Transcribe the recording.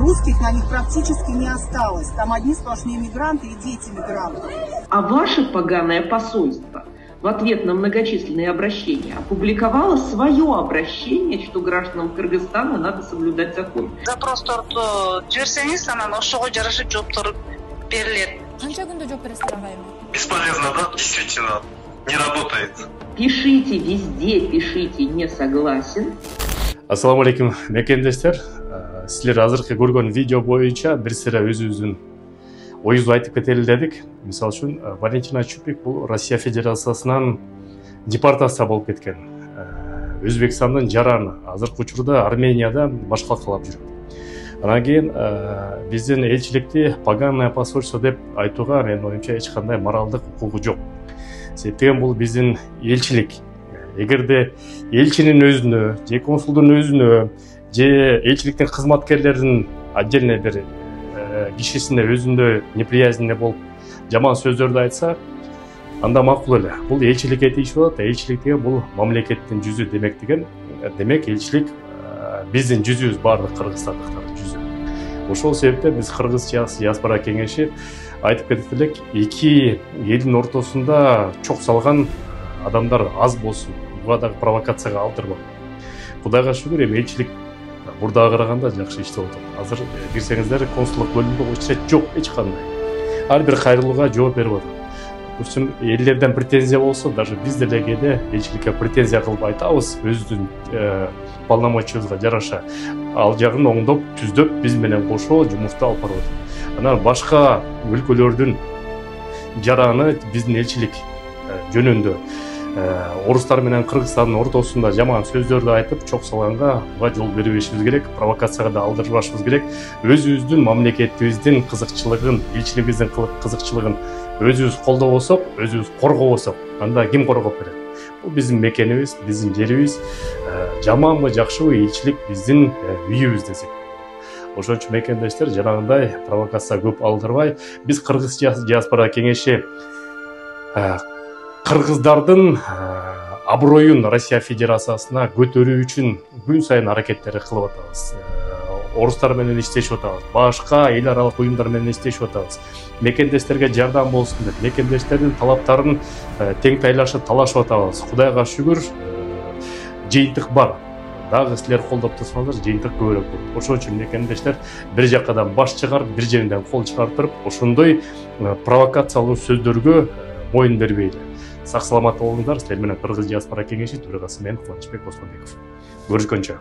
русских на них практически не осталось. Там одни сплошные мигранты и дети мигрантов. А ваше поганое посольство в ответ на многочисленные обращения опубликовало свое обращение, что гражданам Кыргызстана надо соблюдать закон. Запростарды жиберсеңиз, анан ошого жараша жооптор берилет. Канча күндө жооп бересиздер агайым? Бесполезно, да? Действительно, не работает. Пишите везде, пишите «не согласен». Ассаламу алейкум, мекендештер. Силер азыркы көргөн видео боюнча бир сыра өзүбүздүн оюбузду айтып кетели дедик. Мисалы үчүн Валентина Чупик бул Россия Федерациясынан депортация болуп кеткен. Өзбекстандын жараны азыркы учурда Арменияда башкалкалап жүрөт. Анан кийин биздин элчиликти поганое посольство деп айтууга менин оюмча эч кандай моралдык укугу жок. Себеби бул биздин элчилик. Эгерде элчинин өзүнө, же консулдун өзүнө, же элчиликтин кызматкерлеринин отдельный бир кишисине өзүндө неприязненный болуп жаман сөздөрдү айтса, анда макул эле. Бул элчиликке тийиш болот, элчилик деген бул мамлекеттин жүзү демек деген. Демек элчилик биздин жүзүбүз, баардык кыргызстандыктардын жүзү. Ошол себептен биз Кыргыз диаспора кеңеши айтып кетип элек, эки элдин ортосунда чок салган адамдар аз болсун, буга дагы провокацияга алдырбагын. Кудайга шүгүр, эми элчилик бурдага караганда жакшы иштеп атат. Азыр кирсеңиздер, консулдук бөлүмгө очрет жок эч кандай. Ар бир кайрылууга жооп берип атат. Допустим, элдерден претензия болсо, даже биз деле кээде элчиликке претензия кылып айтабыз, өзүбүздүн полномочиябызга жараша. Ал жагын оңдоп, түздөп, биз менен кошо жумушту алып барып атат. Анан башка өлкөлөрдүн жараны биздин элчилик жөнүндө орустар менен Кыргызстандын ортосунда жаман сөздөрдү айтып, чок салганга буга жол бербешибиз керек, провокацияга да алдырбашыбыз керек. Өзүбүздүн мамлекетибиздин кызыкчылыгын, элчилигибиздин кызыкчылыгын өзүбүз колдобосок, өзүбүз коргобосок, анда ким коргоп берет? Бул биздин мекенибиз, биздин жерибиз. Жаманбы, жакшыбы, элчилик биздин үйүбүз десек. Ошон үчүн мекендештер, жанагындай провокация көп алдырбай, биз Кыргыз диаспора кеңеши кыргыздардын аброюн Россия Федерациясына көтөрүү үчүн күн сайын аракеттер кылып атабыз. Орустар менен иштешип атабыз, башка эл аралык уюмдар менен иштешип атабыз. Мекендештерге жардам болсун деп, мекендештердин талаптарын тең талашып атабыз. Кудайга шүгүр, жыйынтык бар. Дагы силер колдоп турсаңыздар, жыйынтык көбүрөөк болот. Ошон үчүн мекендештер бир жакадан баш чыгарып, бир жеринен кол чыгартырып, ошондой провокациялуу сөздөргө моюн бербейли. Сак саламат болуңуздар. Силер менен Кыргыз диаспора кеңеши төрагасы мен Кубанычбек Осмонбеков. Көрүшкөнчө.